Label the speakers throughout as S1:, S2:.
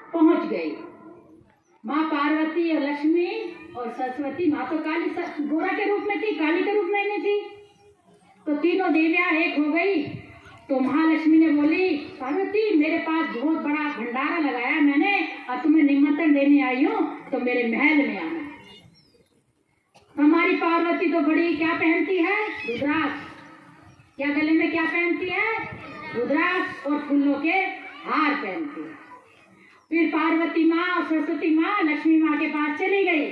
S1: पहुंच गई। माँ पार्वती और लक्ष्मी और सरस्वती, माँ तो काली गोरा के रूप में थी, काली के रूप में नहीं थी, तो तीनों देवियां एक हो गई। तो महालक्ष्मी ने बोली, पार्वती मेरे पास बहुत बड़ा भंडारा लगाया मैंने और तुम्हें निमंत्रण देने आई हूँ, तो मेरे महल में आना। हमारी पार्वती तो बड़ी क्या पहनती है, रुद्राक्ष। क्या गले में क्या पहनती है, रुद्राक्ष और फूलों के हार पहनती है। फिर पार्वती माँ और सरस्वती माँ लक्ष्मी माँ के पास चली गई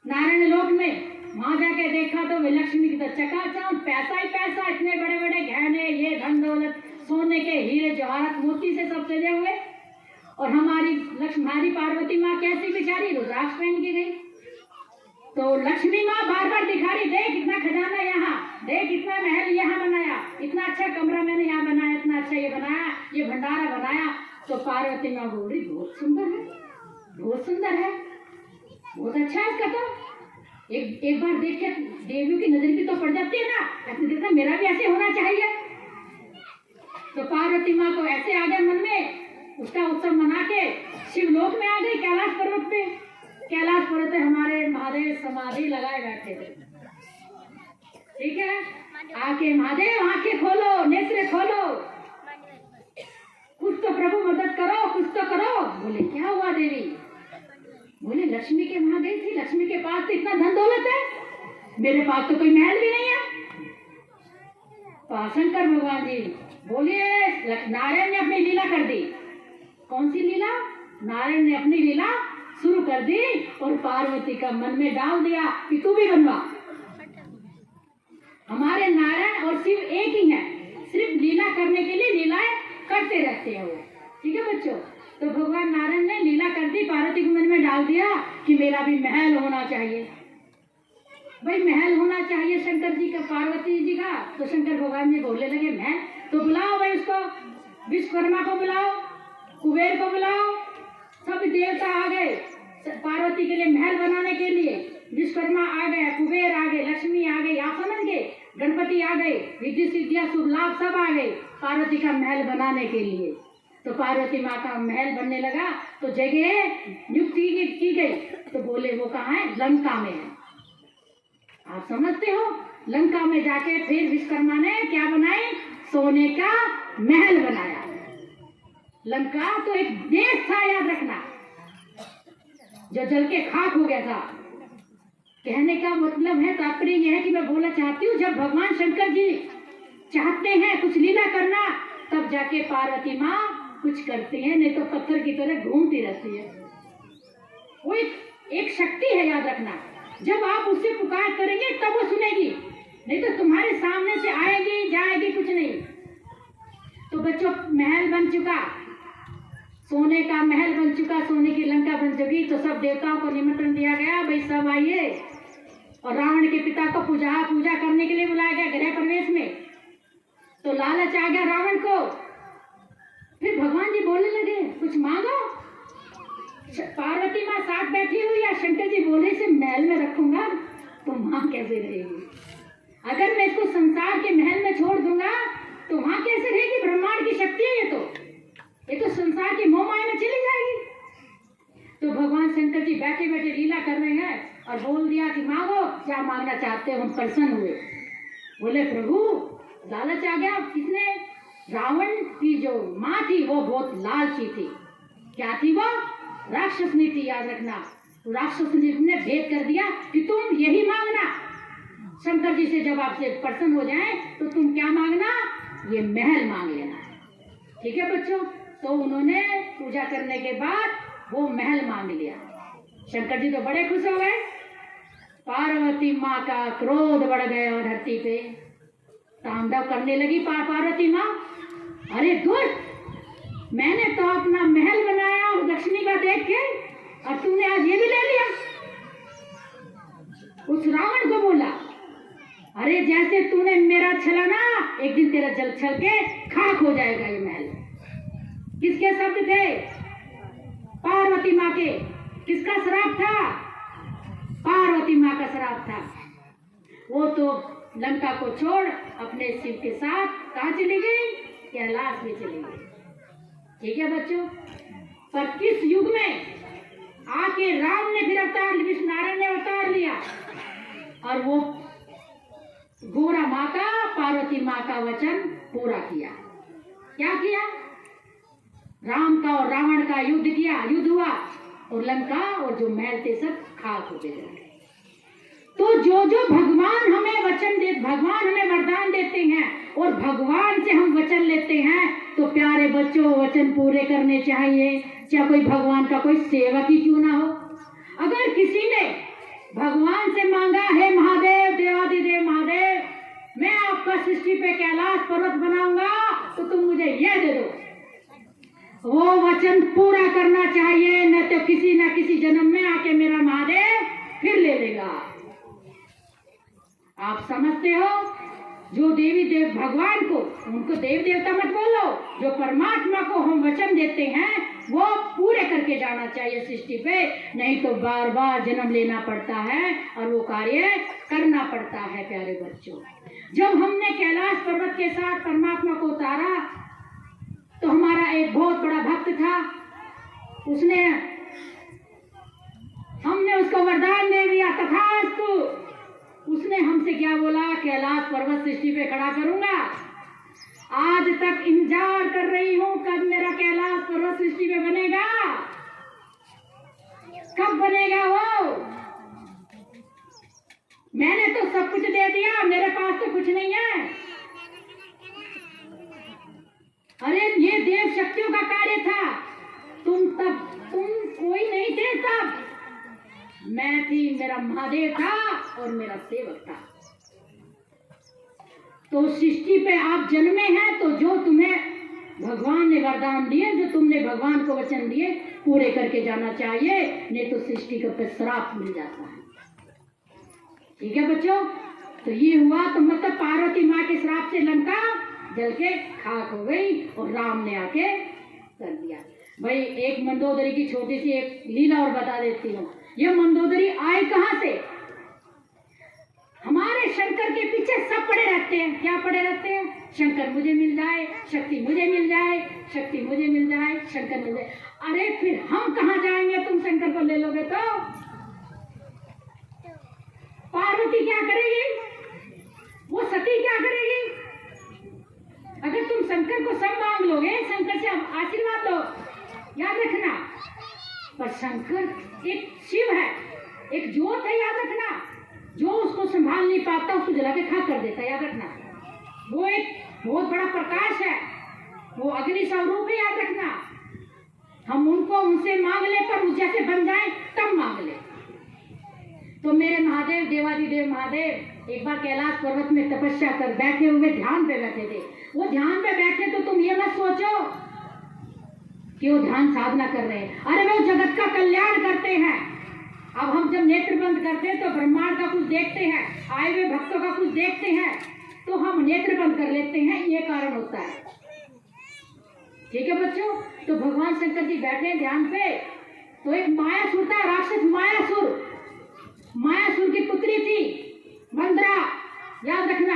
S1: नारायण लोक में। वहां जाके देखा तो वे लक्ष्मी की तो चकाचौंध, पैसा ही पैसा, इतने बड़े बड़े गहने, ये धन दौलत, सोने के हीरे जवाहरात मोती से सब सजे हुए। और हमारी पार्वती माँ कैसी बेचारी, रुद्राक्ष पहन के गई। तो लक्ष्मी माँ बार बार दिखा रही, देख कितना खजाना यहाँ, देख इतना महल यहाँ बनाया, इतना अच्छा कमरा मैंने यहाँ बनाया, इतना अच्छा ये बनाया, ये भंडारा बनाया। तो पार्वती माँ बोल रही, बहुत सुंदर है, बहुत सुंदर है, बहुत अच्छा है इसका। तो एक बार देख के देवियों की नजर भी तो पड़ जाती है ना, ऐसे देखा मेरा भी ऐसे होना चाहिए। तो पार्वती माँ को ऐसे आ गया मन में, उसका उत्सव मना के शिवलोक में आ गई, कैलाश पर्वत पे। कैलाश पर्वत पे हमारे महादेव समाधि लगाए बैठे थे, ठीक है। आके महादेव आंखें खोलो, नेत्र खोलो, कुछ तो प्रभु मदद करो, कुछ तो करो। बोले क्या हुआ देवी? बोले लक्ष्मी के वहां गई थी, लक्ष्मी के पास तो इतना धन दौलत है, मेरे पास तो कोई महल भी नहीं है। तो शंकर भगवान जी बोलिए, नारायण ने अपनी लीला कर दी। कौन सी लीला? नारायण ने अपनी लीला शुरू कर दी और पार्वती का मन में डाल दिया कि तू भी बनवा। हमारे नारायण और शिव एक ही है, सिर्फ लीला करने के लिए लीलाएं करते रहते हैं वो, ठीक है बच्चों। तो भगवान नारायण ने लीला कर दी, पार्वती के मन में डाल दिया कि मेरा भी महल होना चाहिए। भाई महल होना चाहिए शंकर जी का, पार्वती जी का। तो शंकर भगवान जी बोलने लगे, महल तो बुलाओ भाई उसको, विश्वकर्मा को बुलाओ, कुबेर को बुलाओ। सब देवता आ गए पार्वती के लिए महल बनाने के लिए। विश्वकर्मा आ गए, कुबेर आ गए, लक्ष्मी आ गई, आप समझ गए, गणपति आ गए, रिद्धि सिद्धियां शुभ लाभ सब आ गए पार्वती का महल बनाने के लिए। तो पार्वती माँ का महल बनने लगा। तो जगह नियुक्त की गई। तो बोले वो कहाँ है? लंका में है। आप समझते हो, लंका में जाके फिर विश्वकर्मा ने क्या बनाई? सोने का महल बनाया। लंका तो एक देश था, याद रखना, जो जल के खाक हो गया था। कहने का मतलब है, तात्पर्य यह है कि मैं बोलना चाहती हूँ, जब भगवान शंकर जी चाहते हैं कुछ लीला करना, तब जाके पार्वती माँ कुछ करती है, नहीं तो पत्थर की तरह घूमती रहती है। वो एक शक्ति है, याद रखना। जब आप उससे पुकार करेंगे तब वो सुनेगी, नहीं तो तुम्हारे सामने से आएगी जाएगी, कुछ नहीं। तो बच्चों, महल बन चुका, सोने का महल बन चुका, सोने की लंका बन चुकी। तो सब देवताओं को निमंत्रण दिया गया, भाई सब आइए। और रावण के पिता को पूजा करने के लिए बुलाया गया गृह प्रवेश में। तो लालच आ गया रावण को। फिर भगवान जी बोलने लगे, कुछ मांगो। पार्वती माँ साथ बैठी हुई या शंकर जी बोले, से महल में रखूंगा तो माँ कैसे रहेगी? अगर मैं इसको संसार के महल में छोड़ दूंगा तो वहां कैसे रहेगी? ब्रह्मांड की शक्ति है ये तो संसार की मोह माया में चली जाएगी। तो भगवान शंकर जी बैठे बैठे लीला कर रहे हैं और बोल दिया कि मांगो, क्या मांगना चाहते हो? हम प्रसन्न हुए। बोले प्रभु, लालच आ गया। किसने? रावण की जो माँ थी वो बहुत लालची थी। क्या थी वो? राक्षस थी, याद रखना। तो राक्षस ने भेद कर दिया कि तुम यही मांगना, शंकर जी से जब आपसे प्रसन्न हो जाए तो तुम क्या मांगना? ये महल मांग लेना, ठीक है बच्चों। तो उन्होंने पूजा करने के बाद वो महल मांग लिया। शंकर जी तो बड़े खुश हो गए। पार्वती माँ का क्रोध बढ़ गया और धरती पे तांडव करने लगी पार्वती माँ। अरे दुष्ट, मैंने तो अपना महल बनाया और लक्ष्मी का देख के, और तूने आज ये भी ले लिया। उस रावण को बोला, अरे जैसे तूने मेरा छला ना, एक दिन तेरा जल छल के खाक हो जाएगा ये महल। किसके शब्द थे? पार्वती माँ के। किसका श्राप था? पार्वती माँ का श्राप था। वो तो लंका को छोड़ अपने शिव के साथ कहाँ चली गई? कैलाश में चली गई, ठीक है बच्चों। पर किस युग में आके राम ने फिर अवतार, विष्णु नारायण ने अवतार लिया और वो गोरा माँ का, पार्वती माँ का वचन पूरा किया। क्या किया? राम का और रावण का युद्ध किया, युद्ध हुआ और लंका और जो महल थे सब खाक होते गए। तो जो जो भगवान हमें वचन दे, भगवान हमें वरदान देते हैं और भगवान से हम वचन लेते हैं, तो प्यारे बच्चों वचन पूरे करने चाहिए, चाहे कोई भगवान का कोई सेवक ही क्यों ना हो। अगर किसी ने भगवान से मांगा, हे महादेव, देवादिदेव महादेव, मैं आपका सृष्टि पे कैलाश पर्वत बनाऊंगा तो तुम मुझे यह दे दो, वो वचन पूरा करना चाहिए, न तो किसी न किसी जन्म में आके मेरा महादेव फिर ले लेगा। आप समझते हो? जो देवी देव भगवान को, उनको देव देवता मत बोलो, जो परमात्मा को हम वचन देते हैं वो पूरे करके जाना चाहिए सृष्टि पे, नहीं तो बार बार जन्म लेना पड़ता है और वो कार्य करना पड़ता है। प्यारे बच्चों, जब हमने कैलाश पर्वत के साथ परमात्मा को उतारा तो हमारा एक बहुत बड़ा भक्त था, उसने, हमने उसको वरदान दे दिया, तथास्तु। उसने हमसे क्या बोला? कैलाश पर्वत सृष्टि पे खड़ा करूंगा। आज तक इंतजार कर रही हूं कब मेरा कैलाश पर्वत सृष्टि पे बनेगा, कब बनेगा वो। मैंने तो सब कुछ दे दिया, मेरे पास तो कुछ नहीं है। अरे ये देव शक्तियों का कार्य था, तुम कोई नहीं थे तब, मैं थी, मेरा महादेव था और मेरा सेवक था। तो सृष्टि पे आप जन्मे हैं तो जो तुम्हें भगवान ने वरदान दिए, जो तुमने भगवान को वचन दिए, पूरे करके जाना चाहिए, नहीं तो सृष्टि का श्राप मिल जाता है। ठीक है बच्चों? तो ये हुआ, तो मतलब पार्वती माँ के श्राप से लंका जल के खाक हो गई और राम ने आके कर दिया। भाई एक मंदोदरी की छोटी सी एक लीला और बता देती हूँ। ये मंदोदरी आए कहाँ से? हमारे शंकर के पीछे सब पड़े रहते हैं। क्या पड़े रहते हैं? शंकर मुझे मिल जाए, शक्ति मुझे मिल जाए, शक्ति मुझे मिल जाए, शंकर मिल जाए। अरे फिर हम कहाँ जाएंगे? तुम शंकर को ले लोगे तो पार्वती क्या करेगी? वो सती क्या करेगी? अगर तुम शंकर को सब मांग लोगे, शंकर से आशीर्वाद लो, याद रखना। पर शंकर एक शिव है, एक ज्योत है, याद रखना। जो उसको संभाल नहीं पाता उसको जला के खाक कर देता, याद रखना। वो एक बहुत बड़ा प्रकाश है, वो अग्नि स्वरूप है, याद रखना। हम उनको उनसे मांग ले, पर उस जैसे बन जाए तब मांग ले। तो मेरे महादेव, देवादिदेव महादेव एक बार कैलाश पर्वत में तपस्या कर बैठे हुए, ध्यान पे बैठे थे। वो ध्यान पे बैठे तो तुम ये मत सोचो कि वो ध्यान साधना कर रहे हैं। अरे वो जगत का कल्याण करते हैं। अब हम जब नेत्र बंद करते हैं तो ब्रह्मांड का कुछ देखते हैं, आए हुए भक्तों का कुछ देखते हैं, तो हम नेत्र बंद कर लेते हैं, ये कारण होता है। ठीक है बच्चों? तो भगवान शंकर जी बैठे ध्यान पे, तो एक मायासुर था, राक्षस मायासुर। मायासुर की पुत्री थी मंदरा, याद रखना।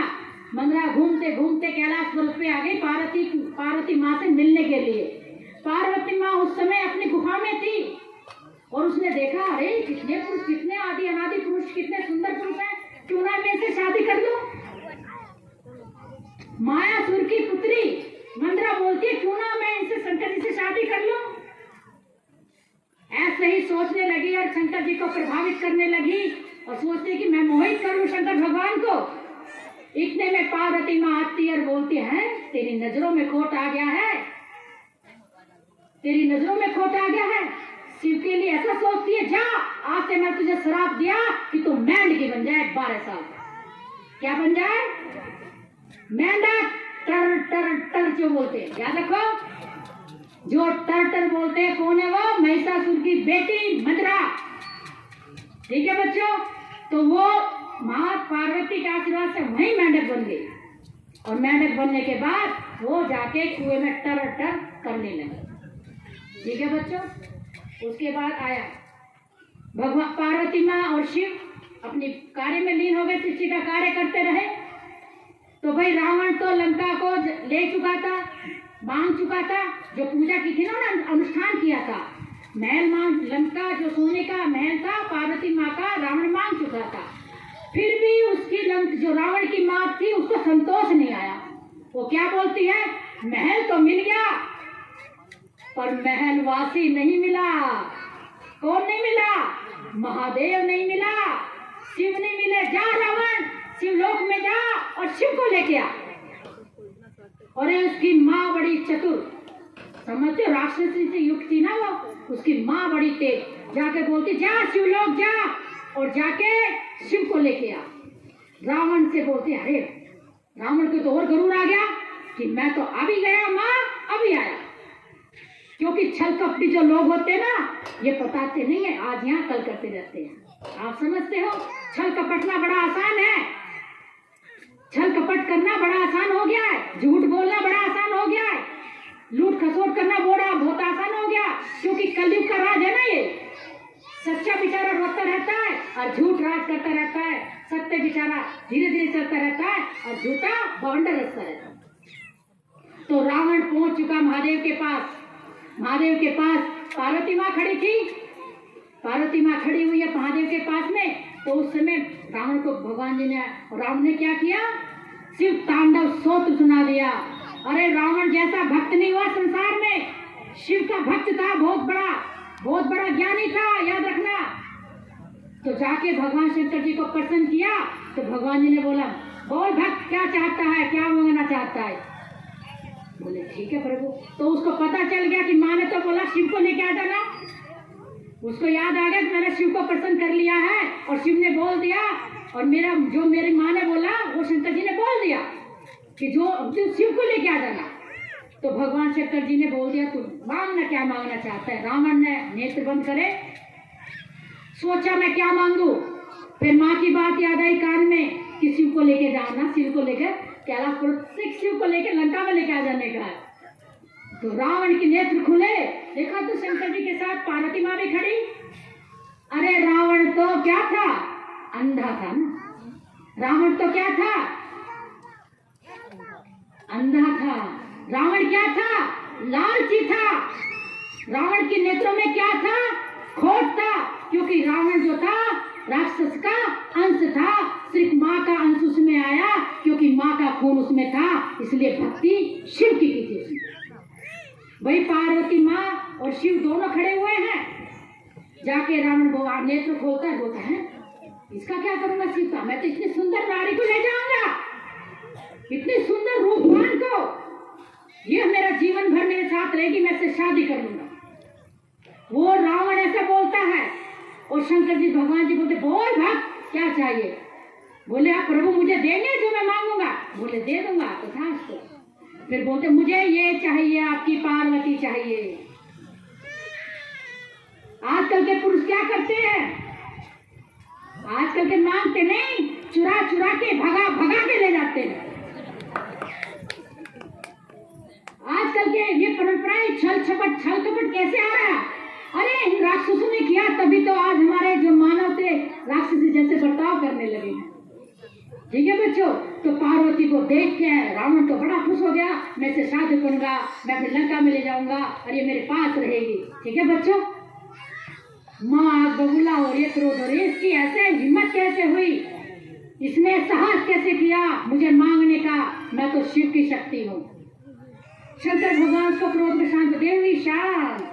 S1: मंदरा घूमते घूमते कैलाश पर्वत पे आ गई पार्वती माँ से मिलने के लिए। पार्वती माँ उस समय अपनी गुफा में थी और उसने देखा, अरे कितने पुरुष, कितने आदि अनादि पुरुष, कितने सुंदर पुरुष हैं, क्यों ना मैं से शादी कर लूं। मायासुर की पुत्री मंदरा बोलती है, क्यों ना मैं इनसे, शंकर जी से शादी कर लूं। ऐसे ही सोचने लगी और शंकर जी को प्रभावित करने लगी और सोचती कि मैं मोहित करूं शंकर भगवान को। इतने में पार्वती माँ आती और बोलती है, तेरी नजरों में खोट आ गया है, तेरी नजरों में खोट आ गया है। शिव के लिए ऐसा सोचती है, जा आज से मैं तुझे श्राप दिया कि तू मेंढकी बन जाए 12 साल। क्या बन जाए? मेंढक। टर टर टर जो बोलते हैं, याद रखो, जो टर टर बोलते हैं कौन है वो? महिषासुर की बेटी मंदरा। ठीक है बच्चों? तो वो माँ पार्वती के आशीर्वाद से वही मेंढक बन गई और मेंढक बनने के बाद वो जाके कुएं में टर टर करने लगी। ठीक है बच्चों? उसके बाद आया भगवान, पार्वती माँ और शिव अपने कार्य में लीन हो गए, सृष्टि का कार्य करते रहे। तो भाई रावण तो लंका को ले चुका था, बांध चुका था, जो पूजा की थी ना, अनुष्ठान किया था, महल मांग, लंका जो सोने का महल था पार्वती माँ का रावण मांग चुका था, फिर भी उसकी जो रावण की माँ थी उसको संतोष नहीं आया। वो क्या बोलती है, महल तो मिल गया पर महल वासी नहीं मिला। कौन नहीं मिला? महादेव नहीं मिला, शिव नहीं मिले। जा रावण, शिवलोक में जा और शिव को लेके आ। और उसकी माँ बड़ी चतुर, समझते हो, राक्षसी से युक्त थी ना वो, उसकी माँ बड़ी तेज, जाके बोलती जा शिवलोक जा और जाके शिव को लेके आ। रावण से बोलते, अरे रावण को तो और गरूर आ गया कि मैं तो अभी गया माँ, अभी आया। क्योंकि छल कपटी जो लोग होते हैं ना, ये बताते नहीं है, आज यहाँ कल करते रहते हैं। आप समझते हो, छल कपटना बड़ा आसान है, छल कपट करना बड़ा आसान हो गया है, झूठ बोलना बड़ा आसान हो गया है, लूट खसोट करना बहुत आसान हो गया। क्योंकि कलयुग का राज है ना ये, सच्चा बेचारा रोता रहता है और झूठ राज करता रहता है, सत्य बेचारा धीरे धीरे चलता रहता है और झूठा बवंडर रचता रहता है। तो रावण पहुंच चुका महादेव के पास। महादेव के पास पार्वती माँ खड़ी थी, पार्वती माँ खड़ी हुई है महादेव के पास में। तो उस समय रावण को भगवान जी ने, रावण ने क्या किया, शिव तांडव स्तोत्र सुना दिया। अरे रावण जैसा भक्त नहीं हुआ संसार में, शिव का भक्त था, बहुत बड़ा ज्ञानी था, याद रखना। तो जाके भगवान शंकर जी को प्रसन्न किया। तो भगवान जी ने बोला, बोल भक्त क्या चाहता है, क्या मांगना चाहता है? बोले ठीक है प्रभु। तो उसको पता चल गया कि माँ ने तो बोला शिव को लेके आ जाना, उसको याद आ गया कि मैंने शिव को प्रसन्न कर लिया है और शिव ने बोल दिया, और जो मेरी माँ ने बोला वो शंकर जी ने बोल दिया कि जो शिव को लेके आ जाना। तो भगवान शंकर जी ने बोल दिया, तू मांगना, क्या मांगना चाहता है? रावण ने नेत्र बंद करे, सोचा मैं क्या मांगू। फिर माँ की बात याद आई कान में कि शिव को लेके जाना, शिव को लेकर कैलाश पर्वत, शिव को लेकर लंका में लेके आ जाने का। तो रावण के नेत्र खुले, देखा तो शंकर जी के साथ पार्वती माँ भी खड़ी। अरे रावण तो क्या था, अंधा था ना। रावण तो क्या था, अंधा था। रावण क्या था, लालची था। रावण के नेत्रों में क्या था, खोट था। क्योंकि रावण जो था राक्षस का अंश था, सिर्फ माँ का अंश उसमें आया, क्योंकि माँ का खून उसमें था, इसलिए भक्ति शिव की थी उसमें। वही पार्वती माँ और शिव दोनों खड़े हुए हैं। जाके रावण नेत्र खोलता है, बोलता है इसका क्या करूंगा शिव का, मैं तो इतनी सुंदर नारी को ले जाऊंगा, इतनी सुंदर रूपवान को, ये मेरा जीवन भर मेरे साथ रहेगी, मैं इससे शादी कर लूंगा। वो रावण ऐसा बोलता है और शंकर जी भगवान जी बोलते, बोल भक्त क्या चाहिए? बोले आप प्रभु मुझे देंगे जो मैं मांगूंगा? बोले दे दूंगा। तो था उसको। फिर बोलते मुझे ये चाहिए, आपकी पार्वती चाहिए। आजकल के पुरुष क्या करते हैं, आजकल के मांगते नहीं, चुरा चुरा के भगा के ले जाते हैं। आजकल के ये परंपराएं छल कपट कैसे आ रहा है? अरे इन राक्षसों ने किया, तभी तो आज हमारे जो मानव थे राक्षसी जैसे बर्ताव करने लगे हैं। ठीक है बच्चों, तो पार्वती को देख के रावण तो बड़ा खुश हो गया, मैं इसे शादी करूंगा, मैं अपनी लंका में ले जाऊंगा और ये मेरे पास रहेगी। ठीक है बच्चों, माँ बबूला और ये क्रोध, और इसकी ऐसे हिम्मत कैसे हुई, इसने साहस कैसे किया मुझे मांगने का, मैं तो शिव की शक्ति हूँ। शंकर भगवान को क्रोध में शांत, देवी शांत,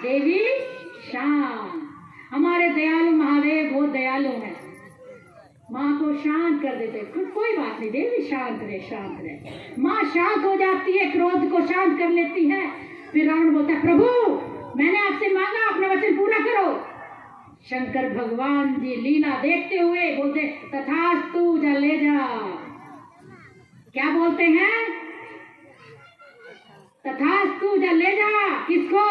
S1: देवी शांत। हमारे दयालु महादेव बहुत दयालु हैं, माँ को शांत कर देते, कोई बात नहीं, देवी शांत रहे, शांत रहे। माँ शांत हो जाती है, क्रोध को शांत कर लेती है। फिर रावण बोलता है, प्रभु मैंने आपसे मांगा, अपना वचन पूरा करो। शंकर भगवान जी लीला देखते हुए बोलते, तथास्तु, जा ले जा। क्या बोलते हैं, तथास्तु, जा ले जा। किसको?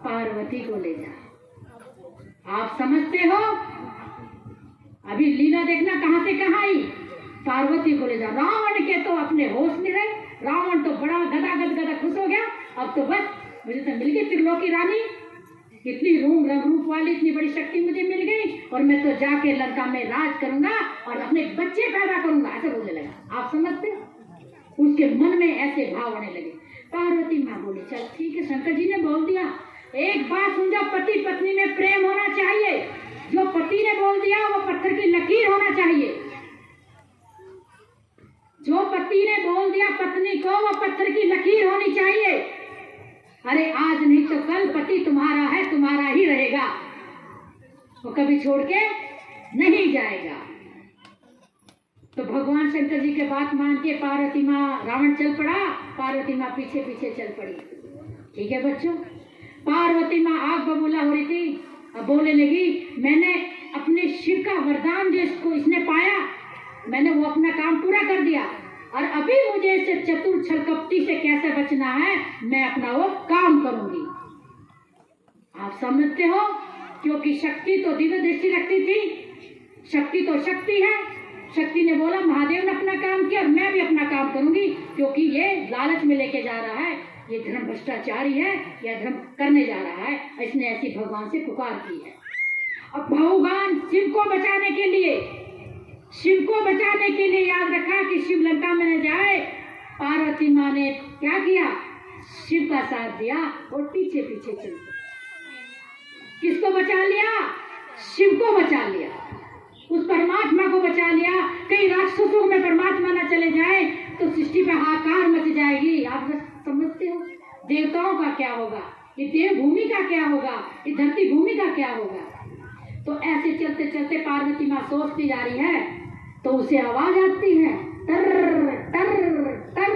S1: पार्वती को ले जा। आप समझते हो, अभी लीला देखना कहां से कहां आई, पार्वती को ले जा। रावण के तो अपने होश नहीं रहे, रावण तो बड़ा गदा खुश हो गया, अब तो बस मुझे तो मिल गई त्रिलोकी रानी, इतनी रूप वाली, इतनी बड़ी शक्ति मुझे मिल गई, और मैं तो जाके लंका में राज करूंगा और अपने बच्चे पैदा करूंगा, ऐसे बोलने लगा। आप समझते हो, उसके मन में ऐसे भाव आने लगे। पार्वती माँ बोली, चल ठीक है, शंकर जी ने बोल दिया, एक बात समझो, पति पत्नी में प्रेम होना चाहिए। जो पति ने बोल दिया वो पत्थर की लकीर होना चाहिए। जो पति ने बोल दिया पत्नी को वो पत्थर की लकीर होनी चाहिए। अरे आज नहीं तो कल पति तुम्हारा है, तुम्हारा ही रहेगा, वो कभी छोड़ के नहीं जाएगा। तो भगवान शंकर जी के बात मान के पार्वती माँ, रावण चल पड़ा, पार्वती माँ पीछे पीछे चल पड़ी। ठीक है बच्चों, पार्वती माँ आग बबूला हो रही थी, अब बोलने लगी, मैंने अपने शिव का वरदान जो इसने पाया, मैंने वो अपना काम पूरा कर दिया, और अभी मुझे इसे चतुर छलकपटी से कैसे बचना है, मैं अपना वो काम करूंगी। आप समझते हो, क्योंकि शक्ति तो दिव्य दृष्टि रखती थी, शक्ति तो शक्ति है। शक्ति ने बोला महादेव ने अपना काम किया और मैं भी अपना काम करूंगी, क्योंकि ये लालच में लेके जा रहा है, ये धर्म भ्रष्टाचारी है, या धर्म करने जा रहा है, इसने ऐसी भगवान से पुकार की है। अब भगवान शिव को बचाने के लिए, शिव को बचाने के लिए याद रखा कि शिव लंका में न जाए, पार्वती माँ ने क्या किया, शिव का साथ दिया और पीछे पीछे चल। किसको बचा लिया, शिव को बचा लिया, उस परमात्मा को बचा लिया। कई राक्षसों में परमात्मा न चले जाए तो सृष्टि पे हाहाकार मच जाएगी। आप समझते हो, देवताओं का क्या होगा, ये देव भूमि का क्या होगा, ये धरती भूमि का क्या होगा। तो ऐसे चलते चलते पार्वती माँ सोचती जा रही है, तो उसे आवाज आती है, टर टर टर।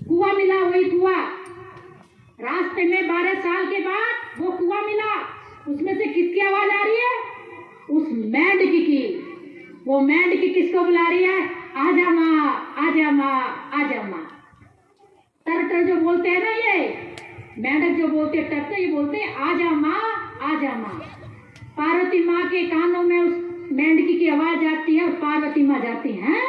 S1: कुआं मिला, वही कुआं रास्ते में 12 साल के बाद वो कुआं मिला। उसमें से किसकी आवाज आ रही है, उस मेंढकी की। वो मेंढकी किसको बुला रही है, आजा माँ, आजा माँ, आजा माँ। टर टर जो बोलते हैं ना, ये मेंढक जो बोलते हैं टर, तो ये बोलते हैं आजा माँ, आजा माँ। पार्वती माँ के कानों में उस मेंढकी की आवाज आती है और पार्वती माँ जाती है,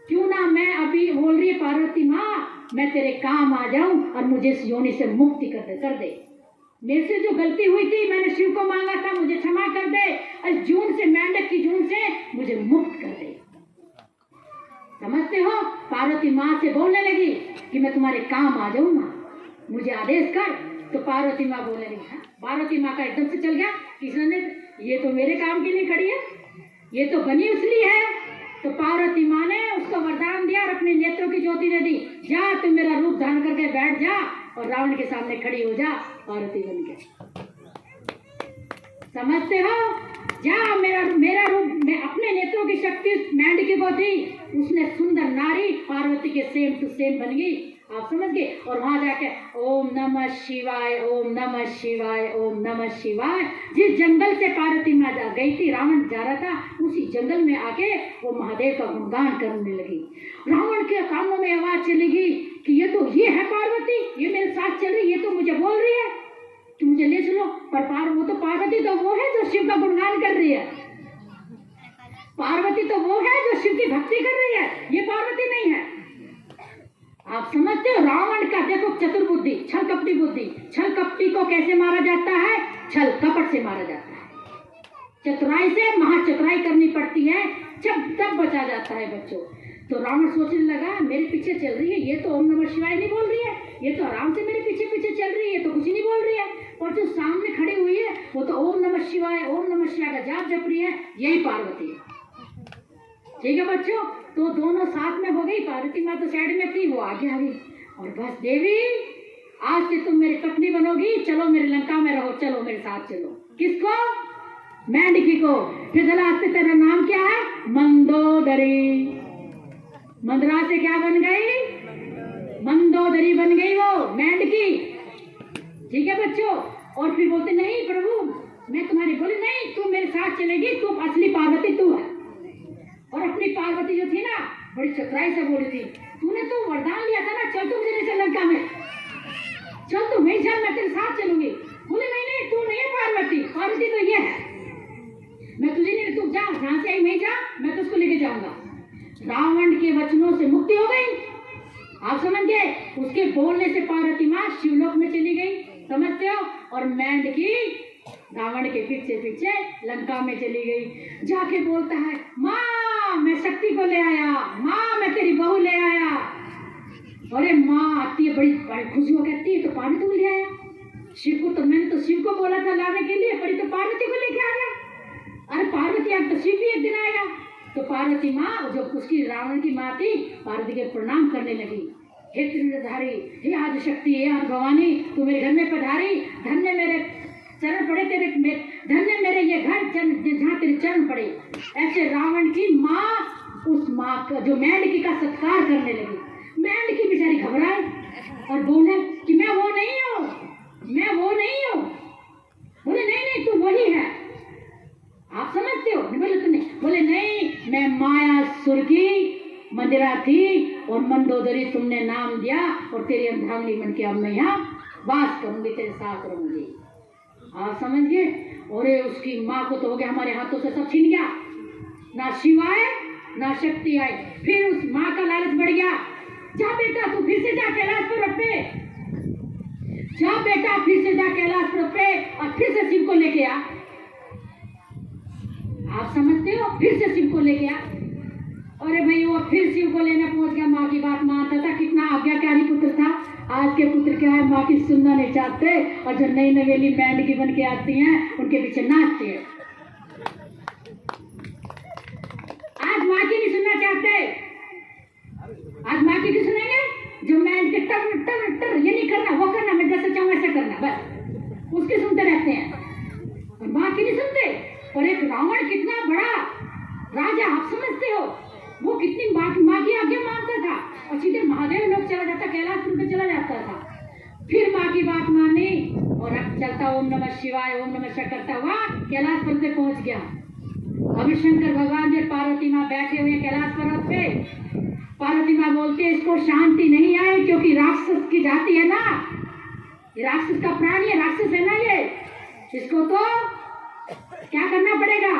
S1: क्यों ना मैं अभी बोल रही है पार्वती माँ, मैं तेरे काम आ जाऊं और मुझे इस योनि से मुक्ति कर दे। मेरे से जो गलती हुई थी, मैंने शिव को मांगा था, मुझे क्षमा कर दे, और जून से, मेंढक की जून से मुझे मुक्त कर दे। समझते हो, पार्वती माँ से बोलने लगी कि मैं तुम्हारे काम आ जाऊं माँ, मुझे आदेश कर। तो पार्वती माँ बोलने लगी, पार्वती माँ का एकदम से चल गया, किसी ने, ये तो मेरे काम के लिए खड़ी है, ये तो बनी उसलिए है। तो पार्वती माँ ने उसको वरदान दिया और अपने नेत्रों की ज्योति दे दी, जा तुम मेरा रूप धारण करके बैठ जा और रावण के सामने खड़ी हो जा, पार्वती बन के। समझते हो, जा मेरा रूप, मैं अपने नेत्रों की शक्ति मेंढकी को दी, उसने सुंदर नारी पार्वती के सेम टू सेम बन गई। आप समझ गए। और वहां जाके ओम नमः शिवाय, ओम नमः शिवाय, ओम नमः शिवाय। जिस जंगल से पार्वती माँ जा गई थी, रावण जा रहा था, उसी जंगल में आके वो महादेव का गुणगान करने लगी। रावण के कानों में आवाज चली गई कि ये है पार्वती, ये मेरे साथ चल रही, ये तो मुझे बोल रही है, तुम मुझे ले चलो। पर वो तो पार्वती तो वो है जो शिव का गुणगान कर रही है, पार्वती तो वो है जो शिव की भक्ति कर रही है, ये पार्वती नहीं है। आप समझते हो, रावण का देखो चतुर बुद्धि, छल कपटी बुद्धि। छल कपटी को कैसे मारा जाता है, छल कपट से मारा जाता है। चतुराई से महाचतुराई करनी पड़ती है, जब तब बचा जाता है बच्चों। तो रावण सोचने लगा, मेरे पीछे चल रही है, ये तो ओम नमः शिवाय नहीं बोल रही है, ये तो आराम से मेरे पीछे पीछे चल रही है, ये तो कुछ नहीं बोल रही है। और जो सामने खड़ी हुई है वो तो ओम नमः शिवाय का जाप जप रही है, यही पार्वती है। ठीक है बच्चों, तो दोनों साथ में हो गई। पार्वती माँ तो साइड में थी, वो आगे आ गई और बस, देवी आज से तुम मेरी पत्नी बनोगी, चलो मेरे लंका में रहो, चलो मेरे साथ चलो। किसको, मेंढकी को। फिर तेरा नाम क्या है, मंदोदरी। मंदरा से क्या बन गई, मंदोदरी बन गई वो मेंढकी। ठीक है बच्चों। और फिर बोलते नहीं प्रभु, मैं तुम्हारी बोली नहीं, तू मेरे साथ चलेगी, तू असली पार्वती तू है। और अपनी पार्वती जो थी ना, बड़ी चतुराई से बोली थी, तूने तो वरदान लिया था ना, चल तुम मेरे से लंका में, चल तू नहीं चल, मैं तेरे साथ चलूंगी। बोले नहीं, तू नहीं है पार्वती, पार्वती तो ये है, मैं तुझे नहीं, तू जा, जहां से आई मैं जा, मैं तो उसको लेके जाऊंगा। रावण के वचनों से मुक्ति हो गई। आप समझ गए, उसके बोलने से पार्वती माँ शिवलोक में चली गई, समझते हो। और मेंढकी रावण के पीछे पीछे लंका में चली गई। जाके बोलता है, माँ मैं शक्ति को ले आया, माँ मैं तेरी बहू ले आया। अरे माँ आती है, बड़ी खुशी हो, कहती है तो पानी तुम ले आया, शिव को तो मैंने तो शिव को बोला था लाने के लिए, पर ये तो पार्वती को लेके आ गया। अरे पार्वती अब तो शिव भी एक दिन आएगा। तो पार्वती माँ जो उसकी रावण की माँ थी, पार्वती के प्रणाम करने लगी। हे त्रिनेत्रधारी, हे आदि शक्ति, हे आदि भवानी, तू मेरे घर में पधारी। धन्य मेरे चरण पड़े तेरे, धन्य मेरे ये घर जहाँ तेरे चरण पड़े। ऐसे रावण की माँ उस माँ का जो मेंढकी का सत्कार करने लगी। मेंढकी बेचारी घबराई और बोले कि मैं वो नहीं हूँ, मैं वो नहीं हूँ। बोले नहीं नहीं तू वही है, आप समझते हो? बोले तूने, बोले नहीं मैं माया सुर की मंदिरा थी और मंदोदरी तुमने नाम दिया और तेरी अर्धांगिनी बन के अब मैं यहाँ वास करूंगी, तेरे साथ रहूंगी। आप समझ गए? और उसकी माँ को तो हो गया हमारे हाथों से सब छीन गया, ना शिव आए ना शक्ति आए। फिर उस माँ का लालच बढ़ गया, जा बेटा तू फिर से जा कैलाश पर्वत पे, जा बेटा फिर से जा कैलाश पर्वत पे और फिर से शिव को लेके आ। आप समझते हो? फिर से शिव को लेके आ। अरे भाई वो फिर शिव को लेने पहुंच गया। माँ की बात मानता था, कितना आज्ञाकारी पुत्र था। आज के पुत्र क्या है, माँ की सुनना नहीं चाहते और जो नई नवेली मेंढकी बन के आती हैं उनके पीछे नाचते हैं। आज माँ की नहीं सुनना चाहते, आज माँ की नहीं सुनेंगे। जो मेंढ के टर टर टर ये नहीं करना वो करना, मैं जैसे चाहूँ ऐसा करना, बस उसकी सुनते रहते हैं और माँ की नहीं सुनते। और एक रावण कितना बड़ा राजा, आप समझते हो? वो कितनी माँ की आज्ञा मानता था और सीधे महादेव लोग चला जाता, कैलाशपुर पे चला जाता था। फिर माँ की बात मानी और अब चलता ओम नमः शिवाय ओम नमः शिवाय करता हुआ कैलाशपुर पे पहुंच गया। अभी शंकर भगवान जी पार्वती माँ बैठे हुए कैलाश पर्वत पे। पार्वती माँ बोलते हैं इसको शांति नहीं आई क्योंकि राक्षस की जाति है ना, ये राक्षस का प्राणी है, राक्षस है ना ये, इसको तो क्या करना पड़ेगा।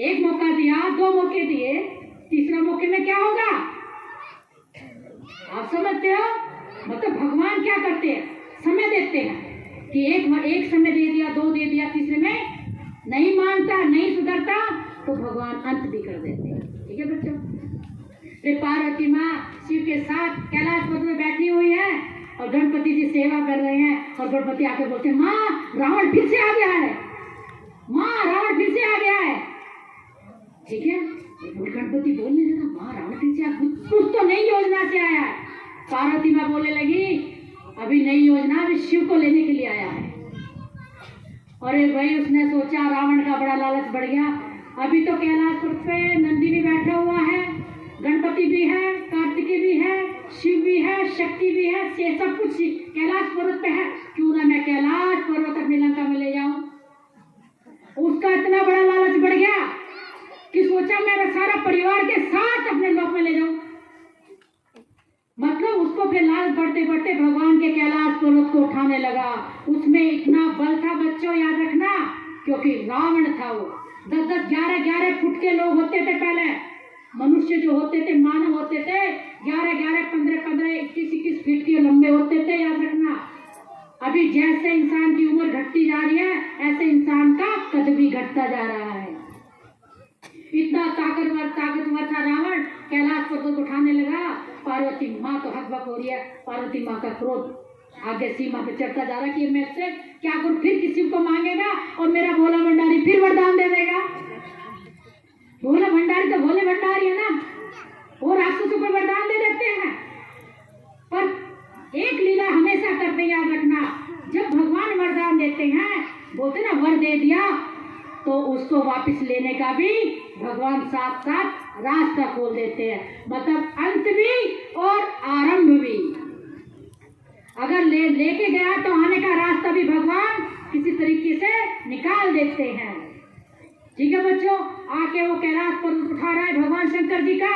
S1: एक मौका दिया, दो मौके दिए, तीसरा मौके में क्या होगा? आप समझते हो? मतलब भगवान क्या करते हैं, समय देते हैं कि एक समय दे दिया, दो दे दिया, तीसरे में नहीं मानता, नहीं सुधरता तो भगवान अंत भी कर देते हैं। ठीक है बच्चों? फिर पार्वती माँ शिव के साथ कैलाश पर्वत में बैठी हुई है और गणपति जी सेवा कर रहे हैं और गणपति आके बोलते हैं माँ रावण फिर से आ गया है, माँ रावण फिर से आ गया है। ठीक है, गणपति बोलने लगा माँ रावण फिर से आ, कुछ तो नई योजना से आया है। पार्वती माँ बोलने लगी अभी नई योजना अभी शिव को लेने के लिए आया है। और भाई उसने सोचा, रावण का बड़ा लालच बढ़ गया। अभी तो कैलाश पर्वत पे नंदी भी बैठा हुआ है, गणपति भी है, कार्तिकेय भी है, शिव भी है, शक्ति भी है, ये सब कुछ कैलाश पर्वत पे है, क्यों ना मैं कैलाश पर्वत अपनी लंका में ले जाऊं। उसका इतना बड़ा लालच बढ़ गया कि सोचा मेरा सारा परिवार के साथ अपने लोक में ले जाऊं। मतलब उसको फिर लालच बढ़ते बढ़ते भगवान के कैलाश पर्वत को उठाने लगा। उसमें इतना बल था बच्चों, याद रखना, क्योंकि रावण था वो। 10-10, 11-11 फुट के लोग होते थे पहले, मनुष्य जो होते थे, मानव होते थे 11-11, 15-15, 21-21 फीट के लंबे होते थे, याद रखना। अभी जैसे इंसान की उम्र घटती जा रही है ऐसे इंसान का कद भी घटता जा रहा है। इतना ताकतवर था रावण। कैलाश पर्वत को उठाने लगा। पार्वती माँ तो हकबक हो रही है। पार्वती माँ का क्रोध आगे सीमा पे चढ़ता जा रहा है कि मैं इससे क्या करूं, फिर किसी को मांगेगा और मेरा भोला भंडारी फिर वरदान दे देगा। भोला भंडारी तो भोले भंडारी है ना, वो राक्षसों को वरदान दे देते हैं। पर एक लीला हमेशा करते, याद रखना, जब भगवान वरदान देते हैं, बोलते ना वर दे दिया, तो उसको वापस लेने का भी भगवान साथ साथ रास्ता खोल देते हैं। मतलब अंत भी और आरंभ भी। अगर लेके गया तो आने का रास्ता भी भगवान किसी तरीके से निकाल देते हैं। ठीक है बच्चों? आके वो कैलाश पर्वत उठा रहा है भगवान शंकर जी का,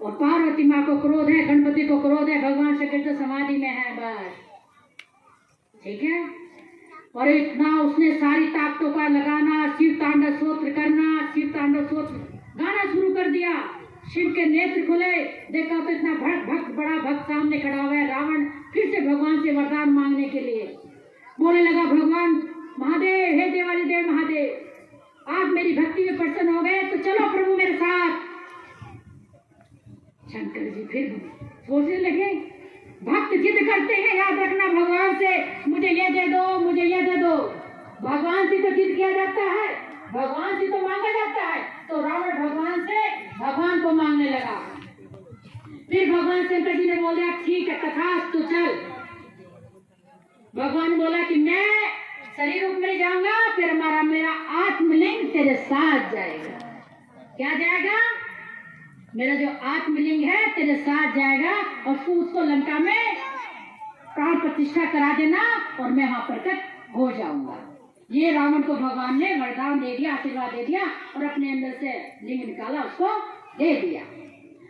S1: और पार्वती माँ को क्रोध है, गणपति को क्रोध है, भगवान शंकर तो समाधि में है बस। ठीक है? और इतना उसने सारी ताकतों का लगाना, शिव तांडव स्तोत्र करना, शिव तांडव स्तोत्र गाना शुरू कर दिया। शिव के नेत्र खुले, देखा तो इतना बड़ा भक्त सामने खड़ा हुआ है रावण, फिर से भगवान से वरदान मांगने के लिए बोलने लगा, भगवान महादेव, हे देवादिदेव महादेव, आप मेरी भक्ति में प्रसन्न हो गए तो चलो प्रभु मेरे साथ। शंकर जी फिर सोचने लगे, भक्त जिद करते हैं, याद रखना, भगवान से मुझे भगवान से तो जिद किया जाता है, भगवान से तो मांगा जाता है। तो रावण भगवान से भगवान को मांगने लगा। फिर भगवान शंकर जी ने बोला ठीक है तथास्तु चल। भगवान बोला कि मैं शरीर रूप में जाऊंगा, फिर मेरा आत्मलिंग तेरे साथ जाएगा। क्या जाएगा? मेरा जो आत्मलिंग है तेरे साथ जाएगा और तू उसको लंका में प्राण प्रतिष्ठा करा देना और मैं वहां प्रकट हो जाऊंगा। ये रावण को भगवान ने वरदान दे दिया, आशीर्वाद दे दिया और अपने अंदर से लिंग निकाला, उसको दे दिया।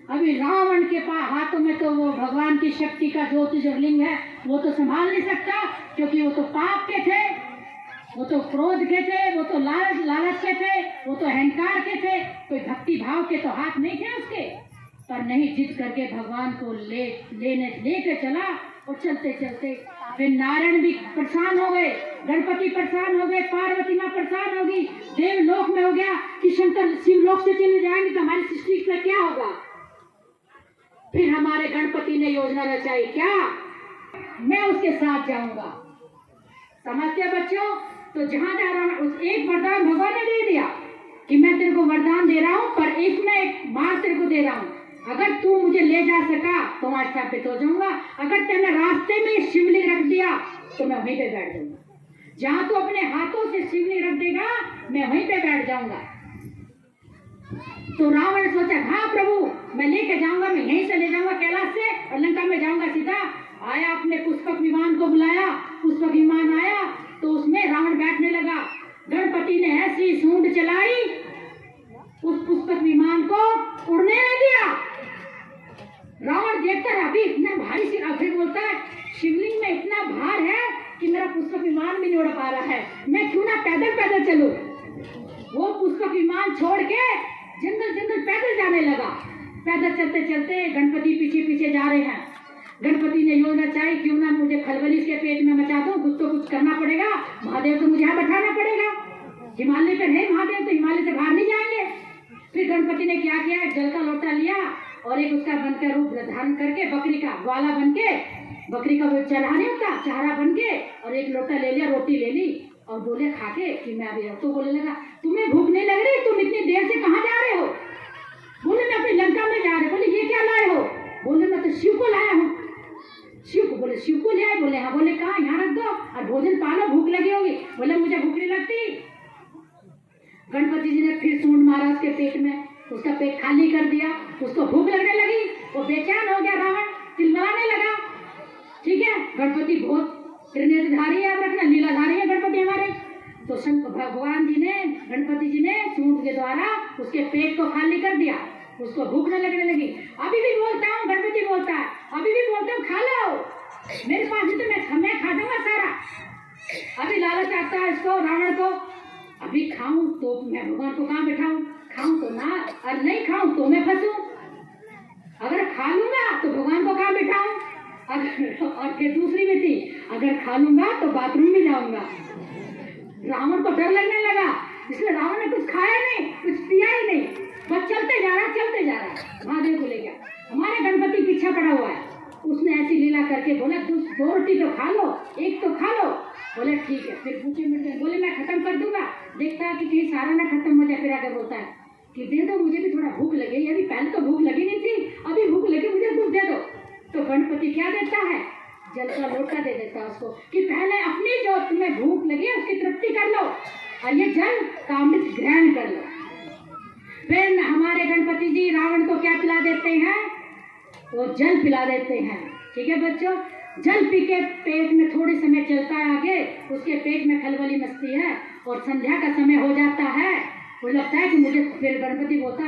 S1: अभी रावण के पास हाथों में तो वो भगवान की शक्ति का जो लिंग है वो तो संभाल नहीं सकता, क्योंकि वो तो पाप के थे, वो तो क्रोध के थे, वो तो लालच के थे, वो तो अहंकार के थे, कोई भक्ति भाव के तो हाथ नहीं थे उसके। पर नहीं, जिद करके भगवान को लेके चला और चलते चलते फिर नारायण भी परेशान हो गए, गणपति परेशान हो गए, पार्वती माँ परेशान होगी, देवलोक में हो गया कि शंकर शिवलोक से चले जाएंगे तो हमारी सृष्टि का क्या होगा। फिर हमारे गणपति ने योजना रचाई, क्या मैं उसके साथ जाऊंगा। समझते बच्चों? तो जहां जा रहा हूं उस एक वरदान भगवान ने दे दिया कि मैं तेरे को वरदान दे रहा हूं, पर एक ना एक बार तेरे को दे रहा हूं, अगर तू मुझे ले जा सका तो मैं स्थापित हो जाऊंगा, अगर तेने रास्ते में शिवलिंग रख दिया तो मैं वहीं पे बैठ जाऊंगा। जहां तू अपने हाथों से शिवलिंग रख देगा मैं वहीं पे बैठ जाऊंगा। तो रावण ने सोचा हाँ प्रभु मैं लेके जाऊंगा, मैं यहीं से ले जाऊंगा कैलाश से और लंका में जाऊंगा सीधा। आया, अपने पुष्पक विमान को बुलाया, पुष्पक विमान आया तो उसमें रावण बैठने लगा। गणपति ने ऐसी सूंड चलाई उस पुष्पक विमान को उड़ने नहीं दिया। रावण देखता रहा, अभी इतना भारी सी, फिर बोलता है शिवलिंग में इतना भार है कि मेरा पुष्पक विमान भी नहीं उड़ पा रहा है, मैं क्यों ना पैदल पैदल चलूं। वो पुष्पक विमान छोड़ के जंगल जंगल पैदल जाने लगा। पैदल चलते चलते गणपति पीछे पीछे जा रहे हैं। गणपति ने योजना चाहिए क्यों ना मुझे खलबली इसके पेट में मचा दो, कुछ तो कुछ करना पड़ेगा, महादेव को मुझे यहाँ बैठाना पड़ेगा, हिमालय पर है महादेव तो हिमालय से बाहर नहीं जाएंगे। फिर गणपति ने क्या किया, जल का लोटा लिया और एक उसका बनकर रूप धारण करके बकरी का ग्वाला बन के, बकरी का वो चढ़ा नहीं होता चारा बन के, और एक लोटा ले लिया, रोटी ले ली और बोले खा के कि मैं अभी। तो बोलने लगा तुम्हें भूख नहीं लग रही, तुम इतनी देर से कहाँ जा रहे हो। बोले मैं अपनी लंका में जा रहे। बोले ये क्या लाए हो। बोले मैं तो शिव को लाया हूँ। शिव को। बोले शिव को ले आए। बोले हाँ। बोले कहाँ, यहाँ रख दो और भोजन पालो, भूख लगी होगी। बोले मुझे भूख नहीं लगती। गणपति जी ने फिर सूंड मारा उसके पेट में, उसका पेट खाली कर दिया, उसको भूख लगने लगी, वो बेचैन हो गया, रावण चिल्लाने लगा। ठीक है, गणपति बहुत त्रिनेत्रधारी याद रखना, लीलाधारी है गणपति हमारे। तो भगवान जी ने, गणपति जी ने सूंड के द्वारा उसके पेट को खाली कर दिया, उसको भूख न लगने लगी। अभी भी बोलता हूँ, गणपति बोलता है, अभी भी बोलता हूँ खा लो, मेरे पास ही तो मैं खा दूंगा सारा। अभी लालच आता है इसको, रावण को, अभी खाऊं तो मैं भगवान को कहाँ बैठाऊं, खाऊं तो ना, और नहीं खाऊं तो मैं फंसूं, अगर खा लूंगा तो भगवान को कहाँ बैठाऊं। और फिर दूसरी भी थी, अगर खा लूंगा तो बाथरूम में जाऊंगा। रावण को डर लगने लगा, इसलिए रावण ने कुछ खाया नहीं, कुछ पिया ही नहीं, बस चलते जा रहा महादेव को ले गया। हमारे गणपति पीछे पड़ा हुआ है, उसने ऐसी लीला करके बोला तू 2 रोटी तो खा लो, एक तो खा लो। बोले ठीक है। फिर भूखे मिट गए। बोले मैं खत्म कर दूंगा। देखता है कि कहीं सारा ना खत्म हो जाए, फिर आगे बोलता है कि दे दो मुझे भी थोड़ा भूख लगे, अभी पहले तो भूख लगी नहीं थी, अभी भूख लगी, मुझे कुछ दे दो। तो गणपति क्या देता है, जल का लोटा दे देता है उसको कि पहले अपनी जो तुम्हें भूख लगी उसकी तृप्ति कर लो और ये जल का अमृत ग्रहण कर लो। फिर हमारे गणपति जी रावण को क्या पिला देते हैं, वो जल पिला देते हैं। ठीक है बच्चों, जल पी के पेट में थोड़ी समय चलता है आगे, उसके पेट में खलबली मचती है और संध्या का समय हो जाता है। वो लगता है कि मुझे, फिर गणपति बोलता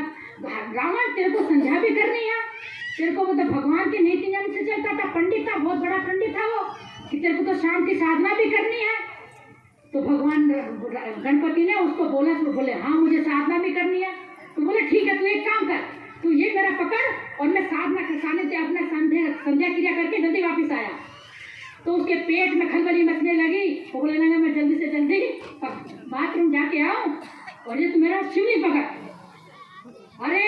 S1: रावण तेरे को संध्या भी करनी है, तेरे को मतलब भगवान के नीति नियम से चलता था, पंडित था, बहुत बड़ा पंडित था वो, कि तेरे को तो शाम की साधना भी करनी है। तो भगवान गणपति ने उसको बोला, तो बोले हाँ मुझे साधना भी करनी है। तो बोले ठीक है, तू एक काम कर, तू ये मेरा पकड़ और मैं साधना करने से अपना संध्या क्रिया करके जल्दी वापस आया। तो उसके पेट में खलबली मचने लगी। वो बोले लगा मैं जल्दी से जल्दी बाथरूम जाके आऊं और ये तू मेरा शिवलिंग पकड़। अरे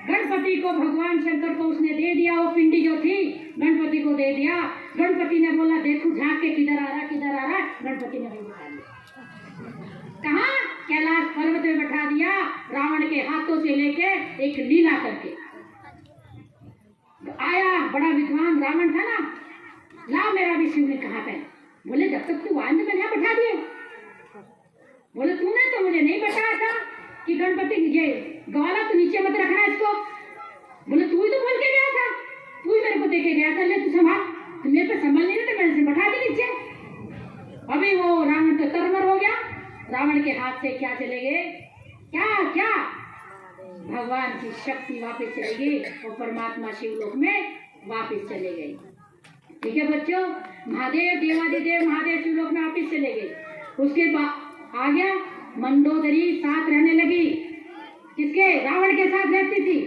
S1: गणपति को, भगवान शंकर को उसने दे दिया, वो पिंडी जो थी गणपति को दे दिया। गणपति ने बोला देखो झांक के किधर आ रहा, किधर आ रहा। गणपति ने वही बता दिया। दिया रावण के हाथों से लेके एक लीला करके। आया बड़ा विद्वान रावण था ना, ला मेरा भी शिव ने कहा था। बोले जब तक तू आए तो मैंने यहाँ बैठा दिए। बोले तूने तो मुझे नहीं बताया था कि गणपति ये ग्वाला तो नीचे मत रखना इसको। बोले तू ही तो बोल के गया था, तू ही मेरे को देके गया था, ले तू संभाल। तू मेरे पे संभाल नहीं तो मैंने से बैठा दी नीचे। अभी वो रावण तो तरमर हो गया, रावण के हाथ से क्या चले गए, क्या क्या भगवान की शक्ति वापस चली गई और परमात्मा शिवलोक में वापस चले गए। ठीक है बच्चों, महादेव देवादिदेव महादेव शिवलोक में वापस चले गए। उसके बाद आ गया मंडोदरी साथ रहने लगी, किसके, रावण के साथ रहती थी।